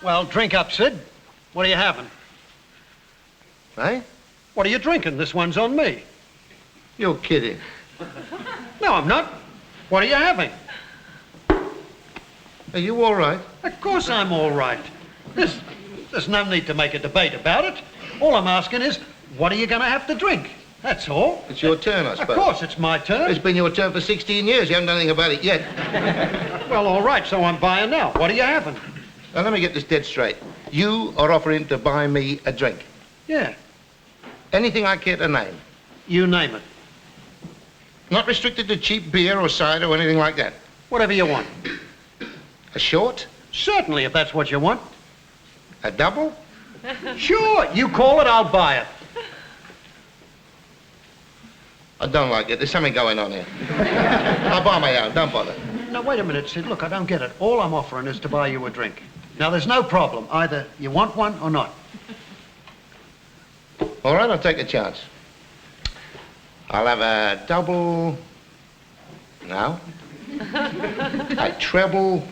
Well, drink up, Sid. What are you having? Eh? What are you drinking? This one's on me. You're kidding. No, I'm not. What are you having? Are you all right? Of course I'm all right. There's no need to make a debate about it. All I'm asking is, what are you going to have to drink? That's all. It's your turn, I suppose. Of course it's my turn. It's been your turn for 16 years. You haven't done anything about it yet. Well, all right, so I'm buying now. What are you having? Now, let me get this dead straight. You are offering to buy me a drink. Yeah. Anything I care to name. You name it. Not restricted to cheap beer or cider or anything like that. Whatever you want. A short? Certainly, if that's what you want. A double? Sure, you call it, I'll buy it. I don't like it. There's something going on here. I'll buy my own. Don't bother. Now, wait a minute, Sid. Look, I don't get it. All I'm offering is to buy you a drink. Now, there's no problem. Either you want one or not. All right, I'll take a chance. I'll have a double... No. A treble...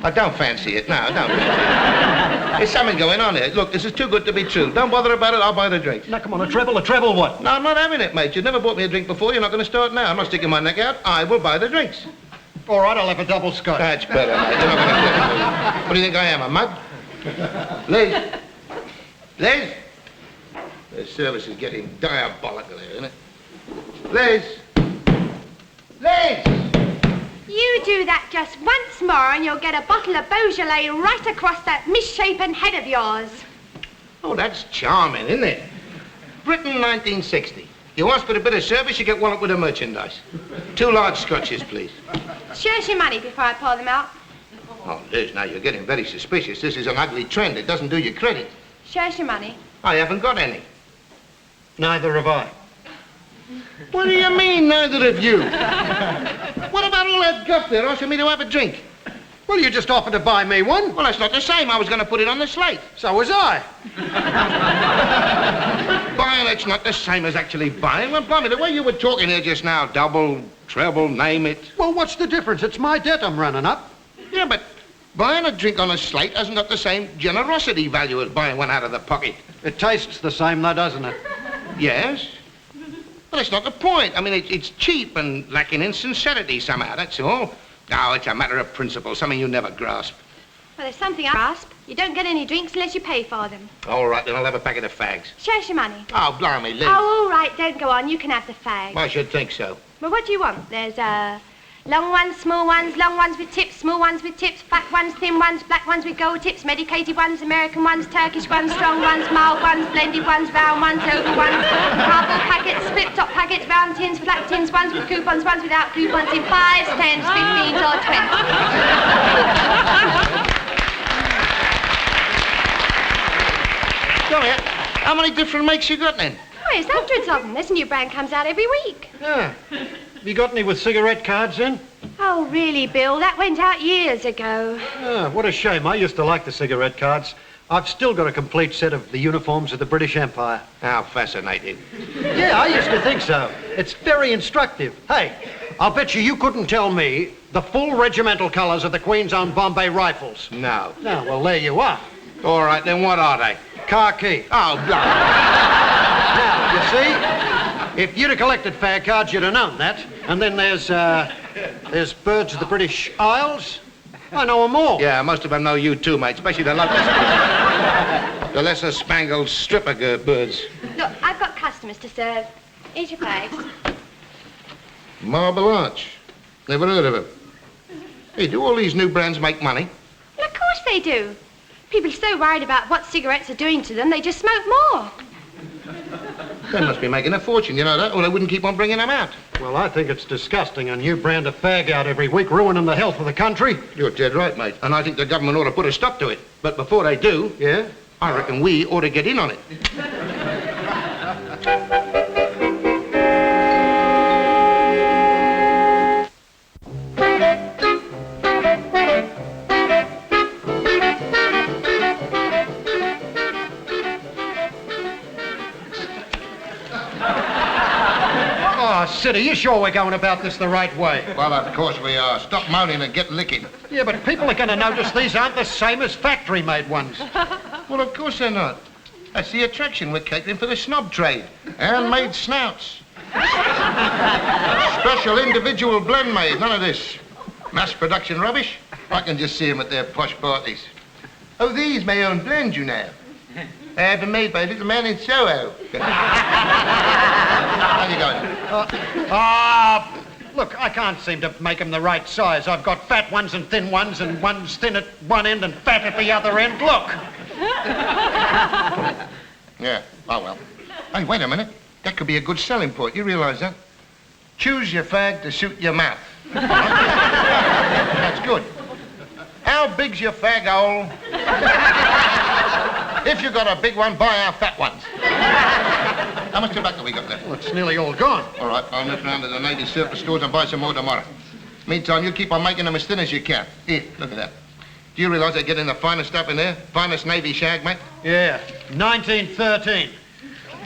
I don't fancy it. No, I don't. There's something going on here. Look, this is too good to be true. Don't bother about it. I'll buy the drink. Now, come on, a treble what? No, I'm not having it, mate. You've never bought me a drink before. You're not going to start now. I'm not sticking my neck out. I will buy the drinks. All right, I'll have a double scotch. That's better, mate. You're not going to get it. What do you think I am, a mug? Liz? Liz? The service is getting diabolical here, isn't it? Liz? Liz! You do that just once more and you'll get a bottle of Beaujolais right across that misshapen head of yours. Oh, that's charming, isn't it? Britain, 1960. You ask for a bit of service, you get one up with the merchandise. 2 large scotches, please. Show us your money before I pour them out. Oh, Liz, now you're getting very suspicious. This is an ugly trend. It doesn't do you credit. Show us your money. I haven't got any. Neither have I. What do you mean, neither of you? What about all that guff there asking me to have a drink? Well, you just offered to buy me one. Well, that's not the same. I was going to put it on the slate. So was I. Buying, it's not the same as actually buying. Well, blimey, the way you were talking here just now, double, treble, name it. Well, what's the difference? It's my debt I'm running up. Yeah, but buying a drink on a slate hasn't got the same generosity value as buying one out of the pocket. It tastes the same, though, doesn't it? Yes. Well, that's not the point. I mean, it's cheap and lacking in sincerity somehow, that's all. No, it's a matter of principle, something you never grasp. Well, there's something I grasp. You don't get any drinks unless you pay for them. All right, then I'll have a packet of fags. Show us your money. Oh, blimey, Liz. Oh, all right, don't go on. You can have the fag. I should think so. Well, what do you want? There's, long ones, small ones, long ones with tips, small ones with tips, fat ones, thin ones, black ones with gold tips, medicated ones, American ones, Turkish ones, strong ones, mild ones, blended ones, round ones, oval ones, cardboard packets, split-top packets, round tins, flat tins, ones with coupons, ones without coupons, in 5s, 10s, 15s or 20s. Go here. How many different makes you got then? Oh, there's hundreds of them. This new brand comes out every week. Yeah. Have you got any with cigarette cards in? Oh, really, Bill? That went out years ago. Ah, what a shame. I used to like the cigarette cards. I've still got a complete set of the uniforms of the British Empire. How fascinating. Yeah, I used to think so. It's very instructive. Hey, I'll bet you couldn't tell me the full regimental colours of the Queen's Own Bombay Rifles. No. No, well, there you are. All right, then what are they? Khaki. Oh, blimey. Now, you see, if you'd have collected fag cards, you'd have known that. And then there's Birds of the British Isles. I know them all. Yeah, most of them know you too, mate, especially the locusts. The lesser spangled stripper birds. Look, I've got customers to serve. Here's your fags. Marble Arch. Never heard of them. Hey, do all these new brands make money? Well, of course they do. People are so worried about what cigarettes are doing to them, they just smoke more. They must be making a fortune, you know that, or they wouldn't keep on bringing them out. Well, I think it's disgusting. A new brand of fag out every week, ruining the health of the country. You're dead right, mate. And I think the government ought to put a stop to it. But before they do, yeah, I reckon we ought to get in on it. Sid, are you sure we're going about this the right way? Well, of course we are. Stop moaning and get licking. Yeah, but people are going to notice these aren't the same as factory-made ones. Well, of course they're not. That's the attraction. We're catering for the snob trade. Handmade snouts. Special individual blend made. None of this mass production rubbish. I can just see them at their posh parties. Oh, these my own blend, you know. I have them made by a little man in Soho. How you going? Look, I can't seem to make them the right size. I've got fat ones and thin ones, and one's thin at one end and fat at the other end. Look. Yeah, oh well. Hey, wait a minute. That could be a good selling point. You realise that? Choose your fag to suit your mouth. That's good. How big's your fag hole? If you've got a big one, buy our fat ones. How much tobacco we got left? Well, it's nearly all gone. All right, I'll nip round to the ladies' surplus stores and buy some more tomorrow. Meantime, you keep on making them as thin as you can. Here, look at that. Do you realise they're getting the finest stuff in there? Finest Navy shag, mate? Yeah, 1913.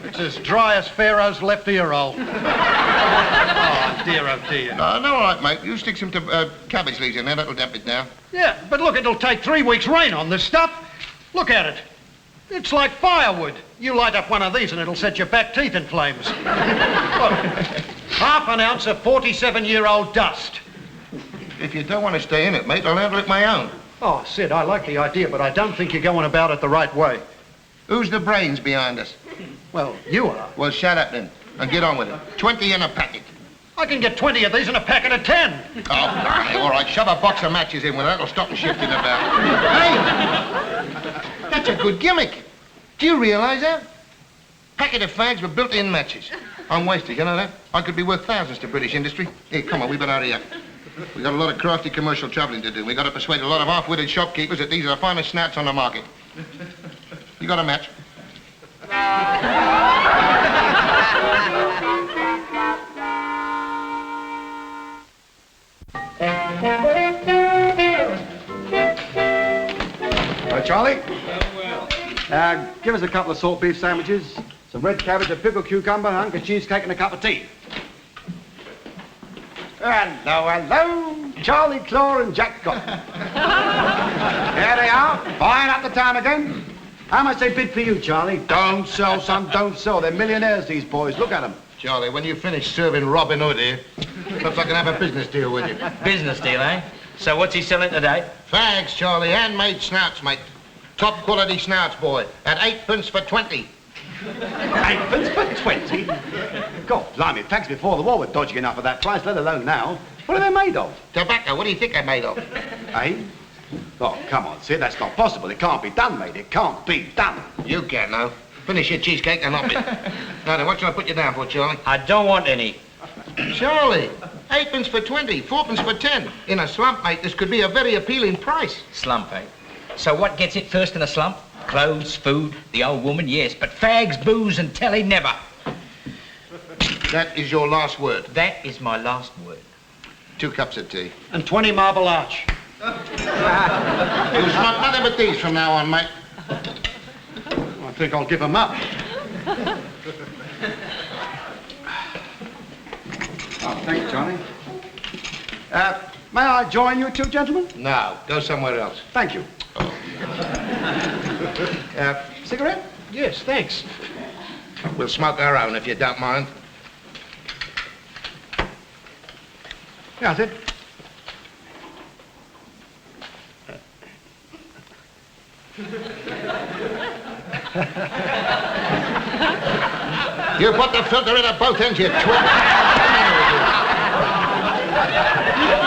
It's as dry as Pharaoh's left ear roll. Oh, dear, oh, dear. No, all right, mate. You stick some cabbage leaves in there. That'll damp it down. Yeah, but look, it'll take 3 weeks' rain on this stuff. Look at it. It's like firewood. You light up one of these and it'll set your back teeth in flames. Look, half an ounce of 47-year-old dust. If you don't want to stay in it, mate, I'll handle it my own. Oh, Sid, I like the idea, but I don't think you're going about it the right way. Who's the brains behind us? Well, you are. Well, shut up then and get on with it. 20 in a packet. I can get 20 of these in a packet of 10. Oh, all right. Shove a box of matches in with that. That'll stop them shifting about. Hey! That's a good gimmick. Do you realise that? Packet of fags with built-in matches. I'm wasted, you know that? I could be worth thousands to British industry. Here, come on, we better hurry up. We got a lot of crafty commercial travelling to do. We got to persuade a lot of half-witted shopkeepers that these are the finest snouts on the market. You got a match? Hello, Charlie. Give us a couple of salt beef sandwiches, some red cabbage, a pickled cucumber, a hunk of cheesecake, and a cup of tea. Hello, hello, Charlie, Claw, and Jack Galton. There they are, buying up the town again. How much they bid for you, Charlie? Don't sell, son, don't sell. They're millionaires, these boys. Look at them. Charlie, when you finish serving Robin Hood here, perhaps I can have a business deal with you. Business deal, eh? So what's he selling today? Fags, Charlie, handmade snouts, mate. Top quality snouts, boy, at 8p for 20. 8p for 20? God, blimey, fags before the war were dodgy enough at that price, let alone now. What are they made of? Tobacco, what do you think they're made of? Eh? Oh, come on, Sid, that's not possible. It can't be done, mate. It can't be done. You can, though. Finish your cheesecake and hop it. Now then, what shall I put you down for, Charlie? I don't want any. Charlie, 8p for 20, 4p for 10. In a slump, mate, this could be a very appealing price. Slump, eh? So what gets it first in a slump? Clothes, food, the old woman, yes. But fags, booze, and telly, never. That is your last word. That is my last word. 2 cups of tea. And 20 Marble Arch. You smoke nothing but these from now on, mate. I think I'll give them up. Oh, thank you, Charlie. May I join you two gentlemen? No, go somewhere else. Thank you. Cigarette? Yes, thanks. We'll smoke our own if you don't mind. Yeah, that's it. You put the filter in at both ends, you twit.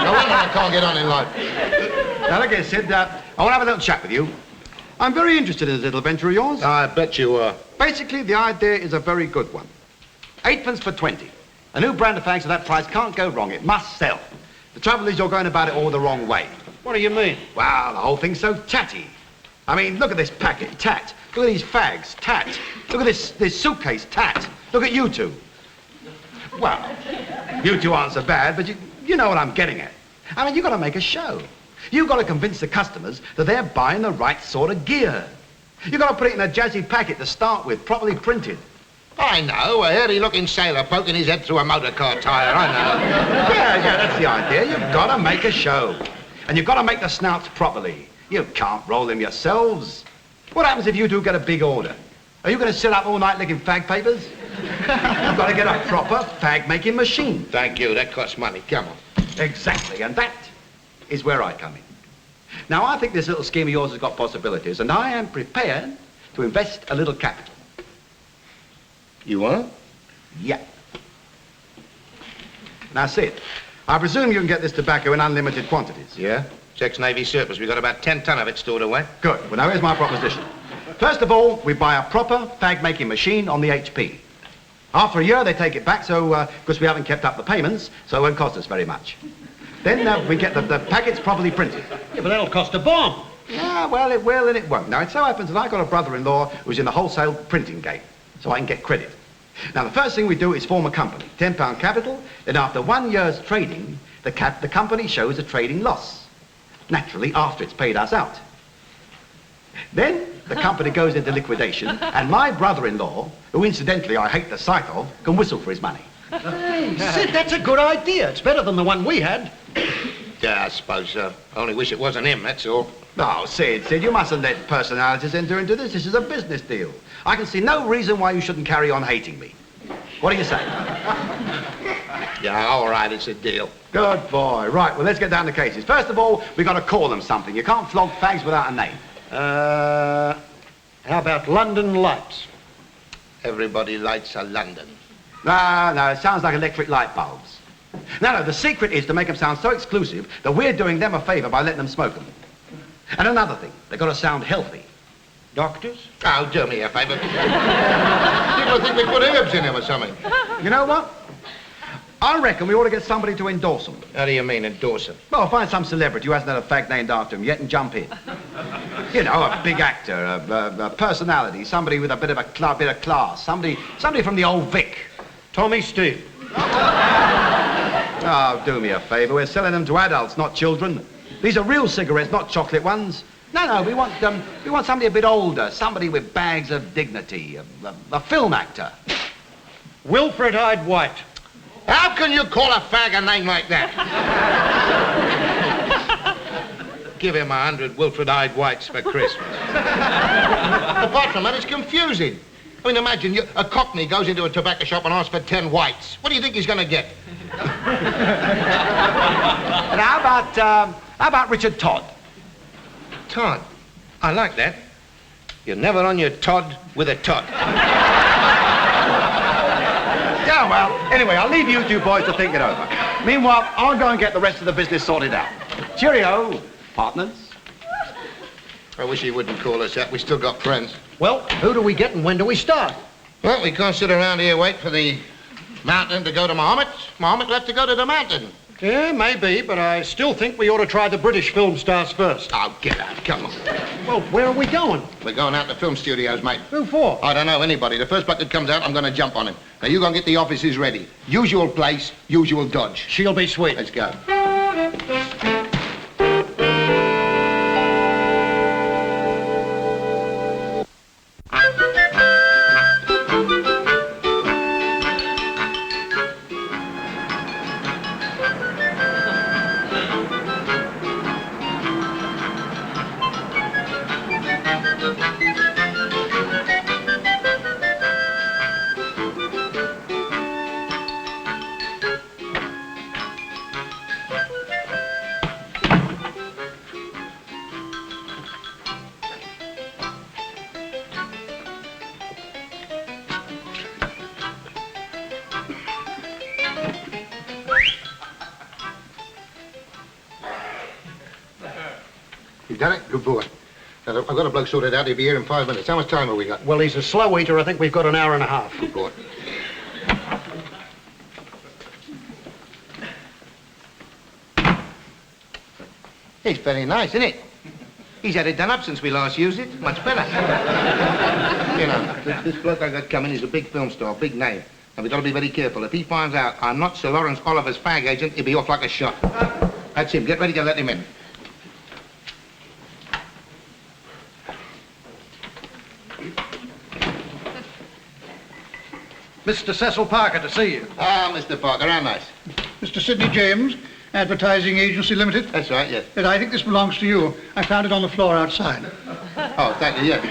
No wonder I can't get on in life. Now, look here, Sid, I want to have a little chat with you. I'm very interested in this little venture of yours. I bet you are. Basically, the idea is a very good one. 8p for 20. A new brand of fags at that price can't go wrong. It must sell. The trouble is you're going about it all the wrong way. What do you mean? Well, the whole thing's so tatty. I mean, look at this packet, tat. Look at these fags, tat. Look at this suitcase, tat. Look at you two. Well, you two aren't so bad, but you know what I'm getting at. I mean, you've got to make a show. You've got to convince the customers that they're buying the right sort of gear. You've got to put it in a jazzy packet to start with, properly printed. I know, a hairy-looking sailor poking his head through a motor car tyre, I know. Yeah, that's the idea. You've got to make a show. And you've got to make the snouts properly. You can't roll them yourselves. What happens if you do get a big order? Are you going to sit up all night licking fag papers? You've got to get a proper fag-making machine. Thank you, that costs money. Come on. Exactly, and that is where I come in. Now, I think this little scheme of yours has got possibilities, and I am prepared to invest a little capital. You are? Yeah. Now, Sid, I presume you can get this tobacco in unlimited quantities. Yeah. It's ex-Navy surplus. We've got about 10 ton of it stored away. Good. Well, now, here's my proposition. First of all, we buy a proper fag-making machine on the HP. After a year, they take it back, because we haven't kept up the payments, so it won't cost us very much. Then we get the packets properly printed. Yeah, but that'll cost a bomb. Yeah, well, it will and it won't. Now, it so happens that I've got a brother-in-law who's in the wholesale printing game, so I can get credit. Now, the first thing we do is form a company, £10 capital, then after 1 year's trading, the company shows a trading loss. Naturally, after it's paid us out. Then the company goes into liquidation, and my brother-in-law, who incidentally I hate the sight of, can whistle for his money. Hey, Sid, that's a good idea. It's better than the one we had. Yeah, I suppose so. I only wish it wasn't him, that's all. Oh, Sid, you mustn't let personalities enter into this. This is a business deal. I can see no reason why you shouldn't carry on hating me. What do you say? Yeah, all right, it's a deal. Good boy. Right, well, let's get down to cases. First of all, we've got to call them something. You can't flog fags without a name. How about London Lights? Everybody lights a London. No, it sounds like electric light bulbs. No, the secret is to make them sound so exclusive that we're doing them a favour by letting them smoke them. And another thing, they've got to sound healthy. Doctors? Oh, do me a favour. People think we put herbs in them or something. You know what? I reckon we ought to get somebody to endorse them. How do you mean, endorse them? Well, find some celebrity who hasn't had a fag named after him yet and jump in. You know, a big actor, a personality, somebody with a bit of class, somebody from the old Vic. Tommy Steele. Oh, do me a favour. We're selling them to adults, not children. These are real cigarettes, not chocolate ones. No, we want somebody a bit older, somebody with bags of dignity, a film actor. Wilfred Hyde White. How can you call a fag a name like that? Give him 100 Wilfred Hyde Whites for Christmas. Apart from that, it's confusing. I mean, imagine a Cockney goes into a tobacco shop and asks for 10 whites. What do you think he's going to get? And how about Richard Todd? Todd. I like that. You're never on your Todd with a Todd. Yeah, well, anyway, I'll leave you two boys to think it over. Meanwhile, I'll go and get the rest of the business sorted out. Cheerio, partners. I wish he wouldn't call us that. We still got friends. Well, who do we get and when do we start? Well, we can't sit around here wait for the mountain to go to Mohammed. Mohammed left to go to the mountain. Yeah, maybe, but I still think we ought to try the British film stars first. Oh, get out. Come on. Well, where are we going? We're going out to film studios, mate. Who for? I don't know anybody. The first bloke that comes out, I'm going to jump on him. Now, you go and get the offices ready. Usual place, usual dodge. She'll be sweet. Let's go. You done it? Good boy. Now, I've got a bloke sorted out. He'll be here in 5 minutes. How much time have we got? Well, he's a slow eater. I think we've got an hour and a half. Good boy. It's very nice, isn't it? He's had it done up since we last used it. Much better. You know, this bloke I got coming is a big film star, big name. And we've got to be very careful. If he finds out I'm not Sir Lawrence Oliver's fag agent, he'll be off like a shot. That's him. Get ready to let him in. Mr. Cecil Parker to see you. Ah, Mr. Parker, how nice. Mr. Sidney James, Advertising Agency Limited. That's right, yes. Yes, I think this belongs to you. I found it on the floor outside. Oh, thank you, yes.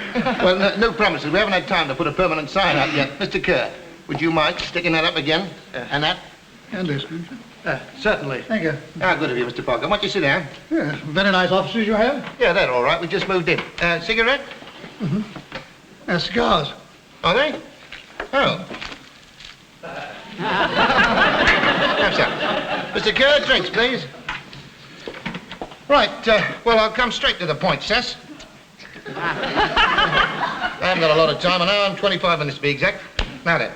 Well, no promises. We haven't had time to put a permanent sign out yet. Mr. Kerr, would you mind sticking that up again? And that? And this. Certainly. Thank you. How good of you, Mr. Parker. Why don't you sit down? Yes, very nice offices you have. Yeah, they're all right. We just moved in. Cigarette? Cigars. Are they? Oh. Have some. Mr. Kerr, drinks, please. Right, well, I'll come straight to the point, Cess. I haven't got a lot of time, an hour and 25 minutes to be exact. Now then,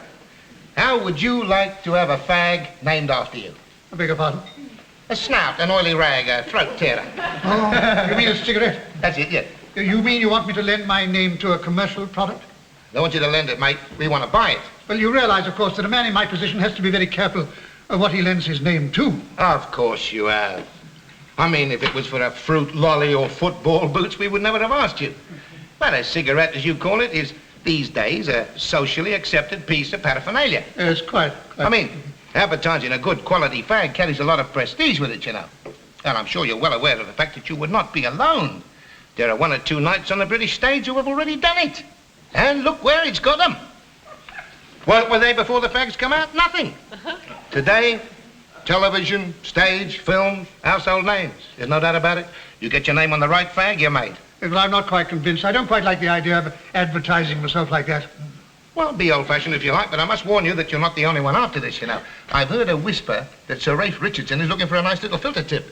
how would you like to have a fag named after you? I beg your pardon? A snout, an oily rag, a throat tearer. Oh, you mean a cigarette? That's it, yeah. You mean you want me to lend my name to a commercial product? I want you to lend it, mate. We want to buy it. Well, you realize, of course, that a man in my position has to be very careful of what he lends his name to. Of course you have. I mean, if it was for a fruit lolly or football boots, we would never have asked you. But a cigarette, as you call it, is these days a socially accepted piece of paraphernalia. Yes, quite. I mean, advertising a good quality fag carries a lot of prestige with it, you know. And I'm sure you're well aware of the fact that you would not be alone. There are one or two knights on the British stage who have already done it. And look where it's got them. What were they before the fags come out? Nothing. Today, television, stage, film, household names. There's no doubt about it. You get your name on the right fag, you're made. Well, I'm not quite convinced. I don't quite like the idea of advertising myself like that. Well, be old-fashioned if you like, but I must warn you that you're not the only one after this, you know. I've heard a whisper that Sir Ralph Richardson is looking for a nice little filter tip.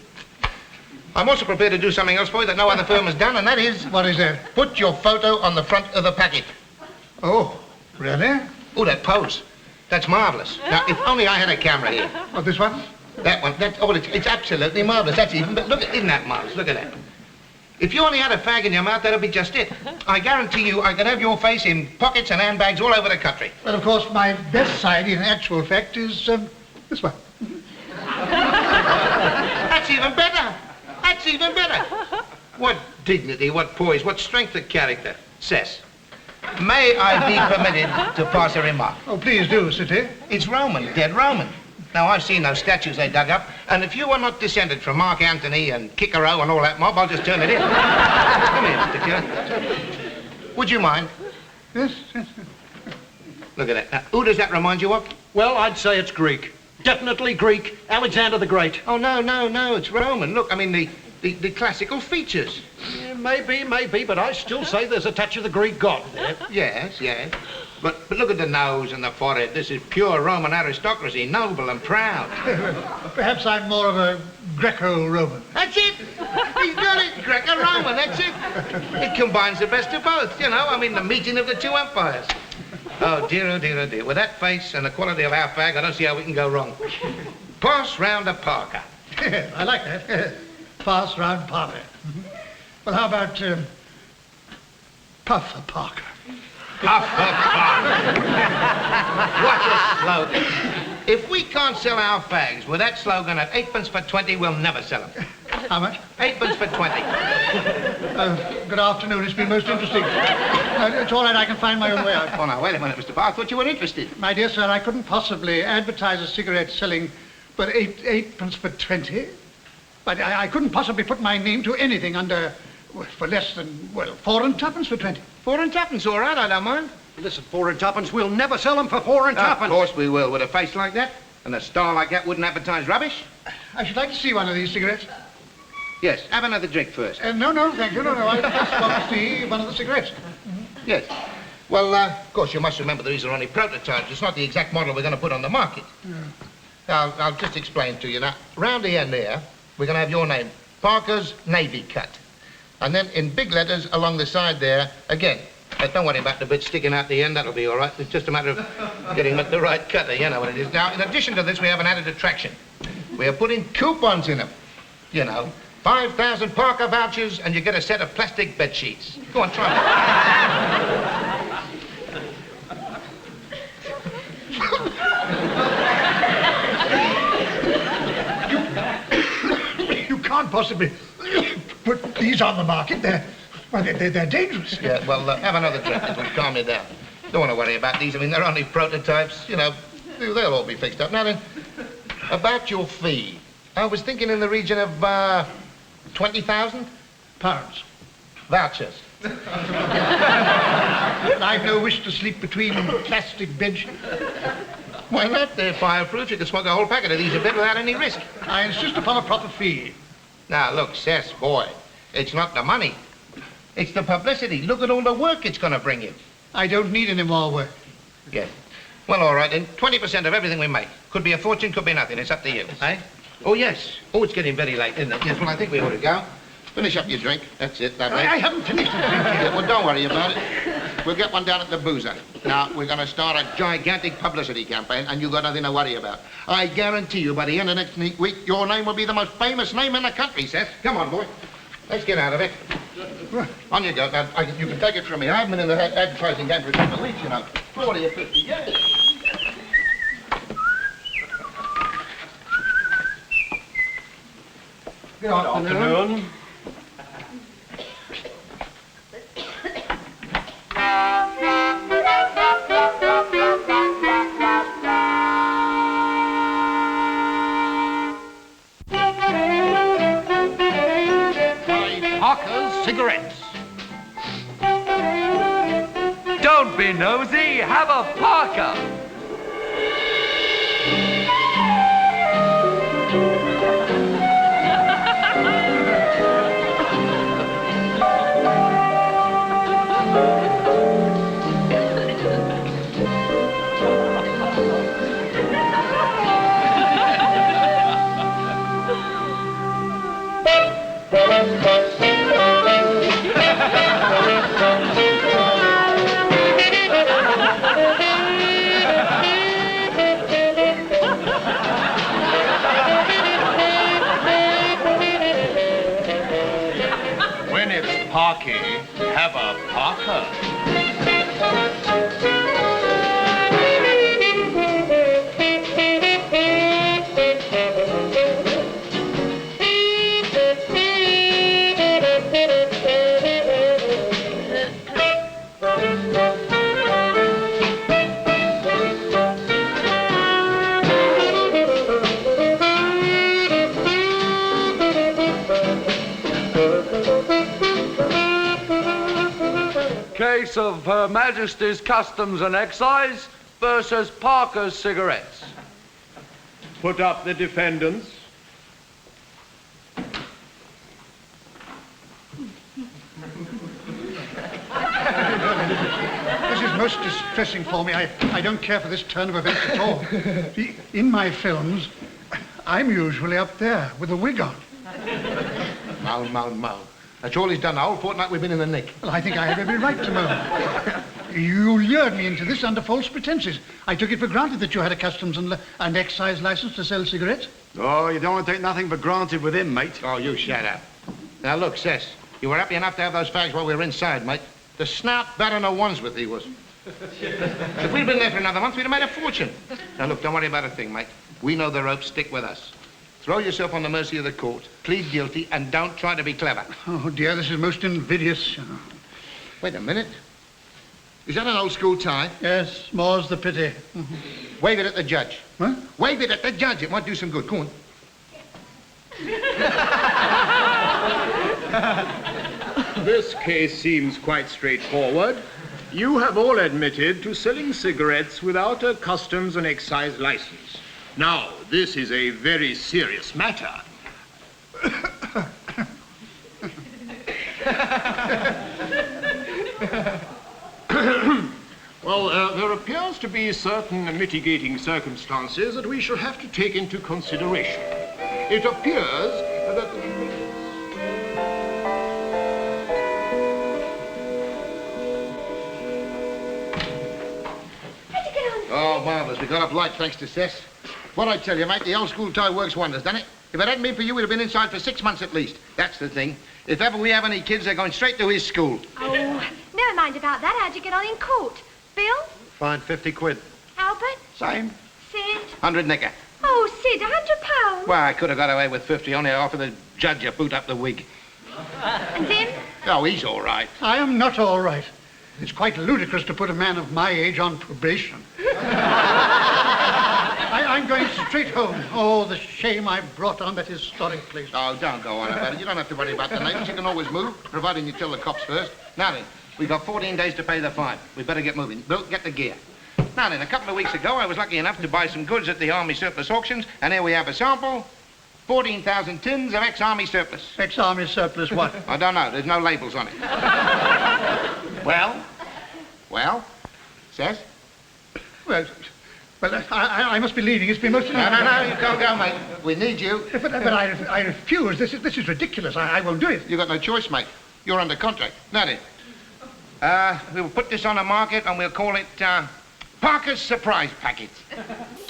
I'm also prepared to do something else for you that no other firm has done, and that is... What is that? Put your photo on the front of the packet. Oh, really? Oh, that pose. That's marvellous. Now, if only I had a camera here. Oh, this one? That one. It's absolutely marvellous. That's even... But look, isn't that marvellous? Look at that. If you only had a fag in your mouth, that'd be just it. I guarantee you I could have your face in pockets and handbags all over the country. Well, of course, my best side, in actual fact, is this one. That's even better. That's even better. What dignity, what poise, what strength of character. Cess, may I be permitted to pass a remark? Oh, please do, City. It's Roman, dead Roman. Now, I've seen those statues they dug up, and if you are not descended from Mark Antony and Cicero and all that mob, I'll just turn it in. Come here, Mr. Kerr. Would you mind? Yes. Look at that. Now, who does that remind you of? Well, I'd say it's Greek. Definitely Greek. Alexander the Great. Oh, no, it's Roman. Look, I mean, the classical features. Yeah, maybe, but I still say there's a touch of the Greek god there. Yes. But look at the nose and the forehead. This is pure Roman aristocracy, noble and proud. Perhaps I'm more of a Greco-Roman. That's it. He's got it. Greco-Roman, that's it. It combines the best of both, you know. I mean, the meeting of the two empires. Oh, dear. With that face and the quality of our fag, I don't see how we can go wrong. Pass round a Parker. I like that. Pass round Parker. Well, how about Puffer Parker? Puffer Parker. What a slogan. If we can't sell our fags with that slogan at 8p for 20, we'll never sell them. How much? 8p for 20. Good afternoon. It's been most interesting. It's all right. I can find my own way out. Oh, now, wait a minute, Mr. Parker. I thought you were interested. My dear sir, I couldn't possibly advertise a cigarette selling for 8p for 20. But I couldn't possibly put my name to anything under, for less than, 4 and 2p for 20. 4 and 2p, all right. I don't mind. Listen, 4 and 2p, we'll never sell them for 4 and 2p. Of course we will. With a face like that and a star like that wouldn't advertise rubbish. I should like to see one of these cigarettes. Yes, have another drink first. No, thank you. No, I just want to see one of the cigarettes. Yes. Well, of course, you must remember these are only prototypes. It's not the exact model we're going to put on the market. Now, I'll just explain to you. Now, round the end there, we're going to have your name, Parker's Navy Cut. And then in big letters along the side there, again, don't worry about the bit sticking out the end. That'll be all right. It's just a matter of getting the right cutter. You know what it is. Now, in addition to this, we have an added attraction. We are putting coupons in them. You know, 5,000 Parker vouchers, and you get a set of plastic bed sheets. Go on, try You can't possibly put these on the market. They're dangerous. Yeah, well, have another drink. It'll calm you down. Don't want to worry about these. I mean, they're only prototypes. You know, they'll all be fixed up. Now then, about your fee, I was thinking in the region of, £20,000? Pounds. Vouchers. I've no wish to sleep between plastic benches. Why not? They're fireproof. You can smoke a whole packet of these a bit without any risk. I insist upon a proper fee. Now, look, Cess, boy, it's not the money. It's the publicity. Look at all the work it's going to bring you. I don't need any more work. Yeah. Well, all right, then. 20% of everything we make. Could be a fortune, could be nothing. It's up to you. Eh? Oh, yes. Oh, it's getting very late, isn't it? Yes, well, I think we ought to go. Finish up your drink. That's it, that way. I haven't finished the drink yet. Yeah, well, don't worry about it. We'll get one down at the boozer. Now, we're going to start a gigantic publicity campaign, and you've got nothing to worry about. I guarantee you, by the end of next week, your name will be the most famous name in the country, Seth. Come on, boy. Let's get out of it. On you go. Now, you can take it from me. I haven't been in the advertising game for a couple of weeks, you know. 40 or 50 years. Good afternoon. Parker's cigarettes. Don't be nosy, have a Parker. When it's Parky, have a Parker. Case of Her Majesty's Customs and Excise versus Parker's cigarettes. Put up the defendants. This is most distressing for me. I don't care for this turn of events at all. See, in my films, I'm usually up there with a wig on. Moan. That's all he's done the whole fortnight we've been in the nick. Well, I think I have every right to moan. You lured me into this under false pretenses. I took it for granted that you had a customs and excise license to sell cigarettes. Oh, you don't want to take nothing for granted with him, mate. Oh, you shut up. Now, look, Cess, you were happy enough to have those fags while we were inside, mate. The snout better than Wandsworth he was. If we'd been there for another month, we'd have made a fortune. Now, look, don't worry about a thing, mate. We know the ropes. Stick with us. Throw yourself on the mercy of the court, plead guilty, and don't try to be clever. Oh, dear, this is most invidious. Wait a minute. Is that an old school tie? Yes, more's the pity. Wave it at the judge. Huh? Wave it at the judge. It might do some good. Go on. This case seems quite straightforward. You have all admitted to selling cigarettes without a customs and excise license. Now, this is a very serious matter. Well, there appears to be certain mitigating circumstances that we shall have to take into consideration. It appears that... Oh, marvellous. We got up light, thanks to Cess. What I tell you, mate, the old school tie works wonders, doesn't it? If it hadn't been for you, we'd have been inside for 6 months at least. That's the thing. If ever we have any kids, they're going straight to his school. Oh, never mind about that. How'd you get on in court? Bill? Fine, 50 quid. Albert? Same. Sid? 100 nicker. Oh, Sid, £100. Well, I could have got away with 50, only I offered the judge a boot up the wig. And Dim? Oh, he's all right. I am not all right. It's quite ludicrous to put a man of my age on probation. I'm going straight home. Oh, the shame I brought on that historic place. Oh, don't go on about it. You don't have to worry about the neighbours. You can always move, providing you tell the cops first. Now then, we've got 14 days to pay the fine. We better get moving. Bill, get the gear. Now then, a couple of weeks ago, I was lucky enough to buy some goods at the Army surplus auctions, and here we have a sample. 14,000 tins of ex-Army surplus. Ex-Army surplus what? I don't know. There's no labels on it. Well? Well? Says? Well, I must be leaving. It's been most... No, you can't go, mate. We need you. But I refuse. This is ridiculous. I won't do it. You've got no choice, mate. You're under contract. Now then, we'll put this on the market and we'll call it, Parker's Surprise Packet.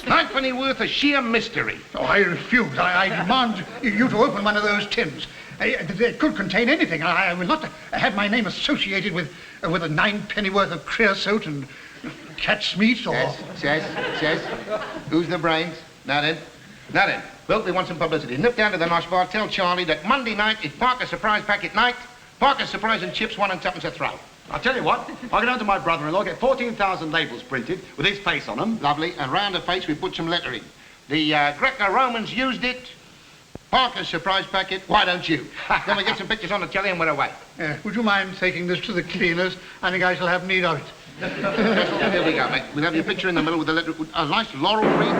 Halfpenny worth of sheer mystery. Oh, I refuse. I demand you to open one of those tins. It could contain anything. I will not have my name associated with a 9 penny worth of creosote and cat's meat or... Says. Who's the brains? Now then. Well, we want some publicity. Nip down to the Nosh Bar, tell Charlie that Monday night is Parker's Surprise Packet night. Parker's Surprise and chips, 1 and 2 a throw. I'll tell you what, I'll go down to my brother-in-law, get 14,000 labels printed with his face on them. Lovely. And round the face we put some lettering. The Greco-Romans used it. Parker's Surprise Packet, why don't you? Then we get some pictures on the telly and we're away. Would you mind taking this to the cleaners? I think I shall have need of it. Here we go, mate. We'll have your picture in the middle with a nice laurel wreath.